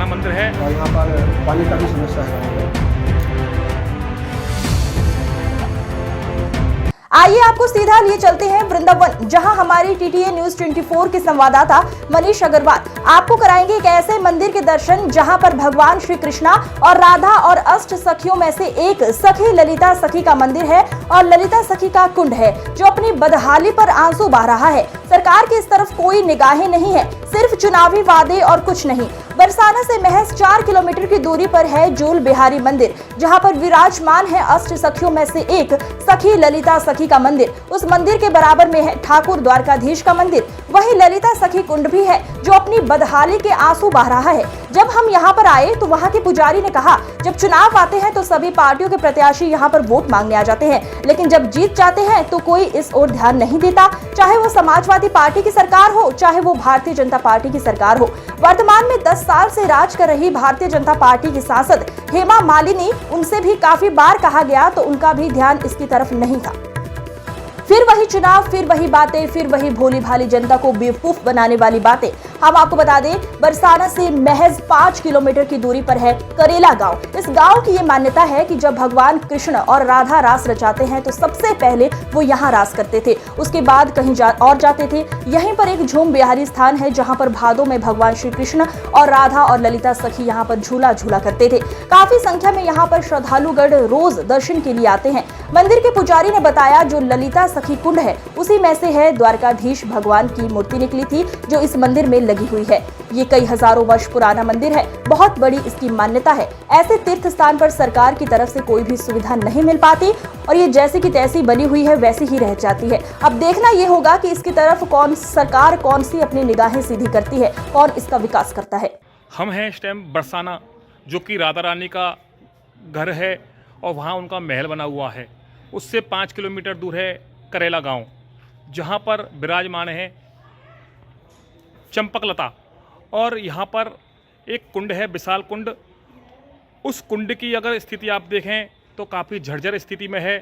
पुराना मंदिर है। और यहाँ पर पानी का भी समस्या है। आइए आपको सीधा लिए चलते हैं वृंदावन, जहां हमारी टीटीए न्यूज 24 के संवाददाता मनीष अग्रवाल आपको कराएंगे एक ऐसे मंदिर के दर्शन जहां पर भगवान श्री कृष्णा और राधा और अष्ट सखियों में से एक सखी ललिता सखी का मंदिर है और ललिता सखी का कुंड है जो अपनी बदहाली पर आंसू बहा रहा है। सरकार की इस तरफ कोई निगाहें नहीं है, सिर्फ चुनावी वादे और कुछ नहीं। बरसाना से महज 4 किलोमीटर की दूरी पर है जूल बिहारी मंदिर, जहां पर विराजमान है अष्ट सखियों में से एक सखी ललिता सखी का मंदिर। उस मंदिर के बराबर में है ठाकुर द्वारकाधीश का मंदिर। वहीं ललिता सखी कुंड भी है जो अपनी बदहाली के आंसू बहा रहा है। जब हम यहाँ पर आए तो वहाँ के पुजारी ने कहा, जब चुनाव आते हैं तो सभी पार्टियों के प्रत्याशी यहाँ पर वोट मांगने आ जाते हैं, लेकिन जब जीत जाते हैं तो कोई इस ओर ध्यान नहीं देता, चाहे वो समाजवादी पार्टी की सरकार हो, चाहे वो भारतीय जनता पार्टी की सरकार हो। वर्तमान में 10 साल से राज कर रही भारतीय जनता पार्टी की सांसद हेमा मालिनी, उनसे भी काफी बार कहा गया तो उनका भी ध्यान इसकी तरफ नहीं था। फिर वही चुनाव, फिर वही बातें, फिर वही भोली भाली जनता को बेवकूफ बनाने वाली बातें। हम आपको बता दें, बरसाना से महज 5 किलोमीटर की दूरी पर है करेला गांव। इस गांव की ये मान्यता है कि जब भगवान कृष्ण और राधा रास रचाते हैं तो सबसे पहले वो यहाँ रास करते थे, उसके बाद कहीं और जाते थे। यहीं पर एक झूम बिहारी स्थान है जहाँ पर भादों में भगवान श्री कृष्ण और राधा और ललिता सखी यहाँ पर झूला झूला करते थे। काफी संख्या में यहाँ पर श्रद्धालुगण रोज दर्शन के लिए आते हैं। मंदिर के पुजारी ने बताया, जो ललिता सखी कुंड है उसी में से है द्वारकाधीश भगवान की मूर्ति निकली थी जो इस मंदिर में लगी हुई है। ये कई हजारों वर्ष पुराना मंदिर है, बहुत बड़ी इसकी मान्यता है। ऐसे तीर्थ स्थान पर सरकार की तरफ से कोई भी सुविधा नहीं मिल पाती और ये जैसी की तैसी बनी हुई है वैसी ही रह जाती है। अब देखना ये होगा कि इसकी तरफ सरकार कौन सी अपनी निगाहें सीधी करती है, कौन इसका विकास करता है। हम हैं इस टाइम बरसाना, जो कि राधा रानी का घर है और वहाँ उनका महल बना हुआ है। उससे 5 किलोमीटर दूर है करेला गांव, जहां पर विराजमान है चंपकलता। और यहां पर एक कुंड है, विशाल कुंड। उस कुंड की अगर स्थिति आप देखें तो काफ़ी झरझर स्थिति में है।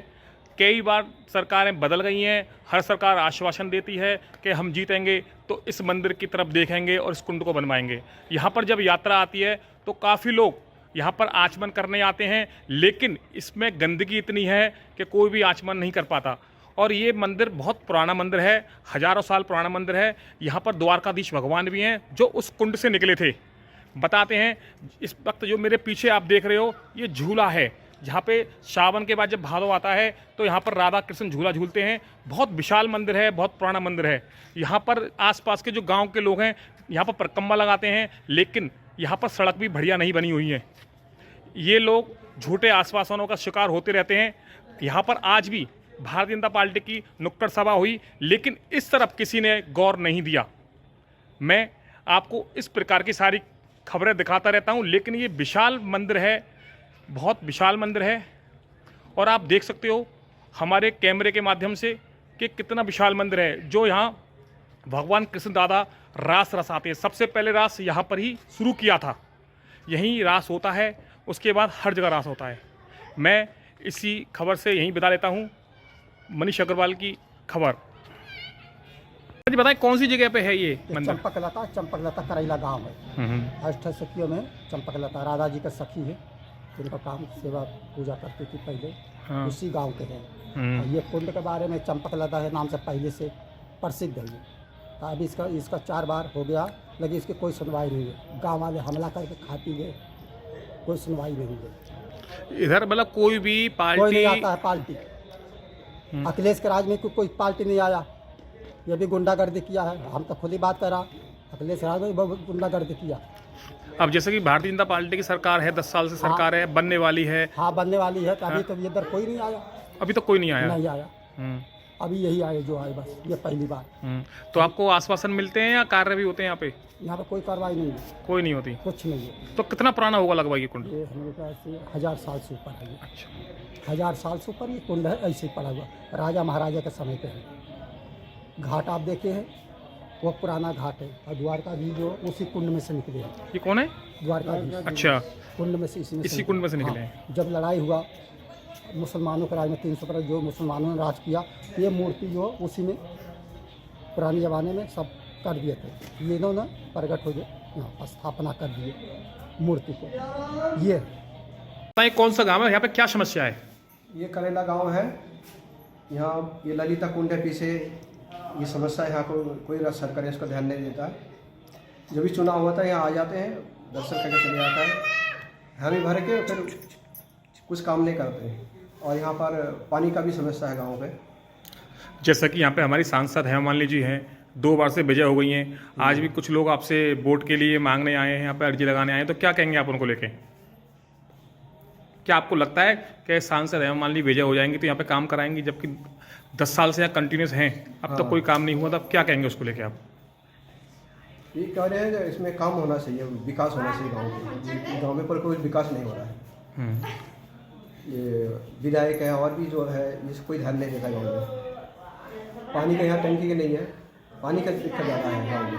कई बार सरकारें बदल गई हैं, हर सरकार आश्वासन देती है कि हम जीतेंगे तो इस मंदिर की तरफ देखेंगे और इस कुंड को बनवाएंगे। यहाँ पर जब यात्रा आती है तो काफ़ी लोग यहाँ पर आचमन करने आते हैं, लेकिन इसमें गंदगी इतनी है कि कोई भी आचमन नहीं कर पाता। और ये मंदिर बहुत पुराना मंदिर है, हजारों साल पुराना मंदिर है। यहाँ पर द्वारकाधीश भगवान भी हैं जो उस कुंड से निकले थे। बताते हैं, इस वक्त जो मेरे पीछे आप देख रहे हो ये झूला है, जहाँ पे सावन के बाद जब भादो आता है तो यहाँ पर राधा कृष्ण झूला झूलते हैं। बहुत विशाल मंदिर है, बहुत पुराना मंदिर है। यहाँ पर आसपास के जो गांव के लोग हैं यहाँ पर परिक्रमा लगाते हैं, लेकिन यहाँ पर सड़क भी बढ़िया नहीं बनी हुई है। ये लोग झूठे आश्वासनों का शिकार होते रहते हैं। यहाँ पर आज भी भारतीय जनता पार्टी की नुक्कड़ सभा हुई, लेकिन इस तरफ किसी ने गौर नहीं दिया। मैं आपको इस प्रकार की सारी खबरें दिखाता रहता हूँ, लेकिन ये विशाल मंदिर है, बहुत विशाल मंदिर है। और आप देख सकते हो हमारे कैमरे के माध्यम से कि कितना विशाल मंदिर है, जो यहाँ भगवान कृष्ण दादा रास रसाते हैं। सबसे पहले रास यहाँ पर ही शुरू किया था, यहीं रास होता है, उसके बाद हर जगह रास होता है। मैं इसी खबर से यहीं बता लेता हूँ, मनीष अग्रवाल की खबर। जी बताएं, कौन सी जगह पे है ये मंदिर? चंपकलता करेला गांव है। अष्ट सखियों में चंपकलता राधा जी का सखी है, जिनका काम सेवा पूजा करती थी पहले। हाँ। उसी गांव के हैं। और ये कुंड के बारे में चंपकलता है नाम से पहले से प्रसिद्ध है। तो अभी इसका 4 बार हो गया, लेकिन इसकी कोई सुनवाई नहीं है। गाँव वाले हमला करके खा पी गए, कोई सुनवाई नहीं है। इधर मतलब कोई भी पार्टी कोई नहीं आता है। पार्टी अखिलेश के राज में कोई पार्टी नहीं आया। ये भी गुंडागर्दी किया है, हम तो खुद ही बात कर रहा। अखिलेश राज में गुंडागर्दी किया। अब जैसे कि भारतीय जनता पार्टी की सरकार है, 10 साल से सरकार है, बनने वाली है। हाँ, बनने वाली है। अभी तो इधर कोई नहीं आया। अभी तो कोई नहीं आया। नहीं आया। अभी यही आए जो आए, बस ये पहली बार। तो आपको आश्वासन मिलते हैं या कार्य भी होते हैं यहाँ पे? यहाँ पे कोई कार्रवाई नहीं है। कोई नहीं होती? कुछ नहीं है। तो कितना पुराना होगा लगभग ये कुंड? ये हमारे ख्याल से 1000 साल से ऊपर है। अच्छा, 1000 साल से ऊपर ये कुंड है, ऐसे ही पड़ा हुआ। राजा महाराजा के समय पे है। घाट आप देखे हैं, वो पुराना घाट है। और द्वारकाधीश जो उसी कुंड में से निकले हैं। ये कौन है? द्वारकाधीश। अच्छा, कुंड में से इसी कुंड में से निकले हैं। जब लड़ाई हुआ मुसलमानों के राज में 300 पर जो मुसलमानों ने राज किया, ये मूर्ति जो उसी में पुराने ज़माने में सब कर दिए थे। ये इन्होंने प्रकट हो गए, यहाँ स्थापना कर दिए। मूर्ति को। ये ये कौन सा गांव है, यहाँ पे क्या समस्या है? ये करेला गांव है। यहाँ ये ललिता कुंड है पीछे। ये समस्या यहाँ को कोई सरकार इसका ध्यान नहीं देता है। जब भी चुनाव होता है यहाँ आ जाते हैं, दर्शन करके चले जाता है, हामी भर के फिर कुछ काम नहीं करते हैं। और यहाँ पर पानी का भी समस्या है गाँव पे। जैसा कि यहाँ पे हमारी सांसद हेमा मालिनी जी हैं, 2 बार से विजय हो गई हैं, आज भी कुछ लोग आपसे वोट के लिए मांगने आए हैं, यहाँ पे अर्जी लगाने आए हैं, तो क्या कहेंगे आप उनको लेके? क्या आपको लगता है कि सांसद हेमा मालिनी विजय हो जाएंगी तो यहाँ पे काम कराएंगी, जबकि 10 साल से यहाँ कंटिन्यूस हैं, अब तक कोई काम नहीं हुआ, तो अब क्या कहेंगे उसको लेके आप? ये कह रहे हैं इसमें काम होना चाहिए, विकास होना चाहिए गाँव में। गाँव में पर कोई विकास नहीं हो रहा है। ये विधायक है और भी जो है इसको कोई ध्यान नहीं देता गाँव में। पानी का यहाँ टंकी के नहीं है, पानी का दिक्कत ज़्यादा है गाँव में।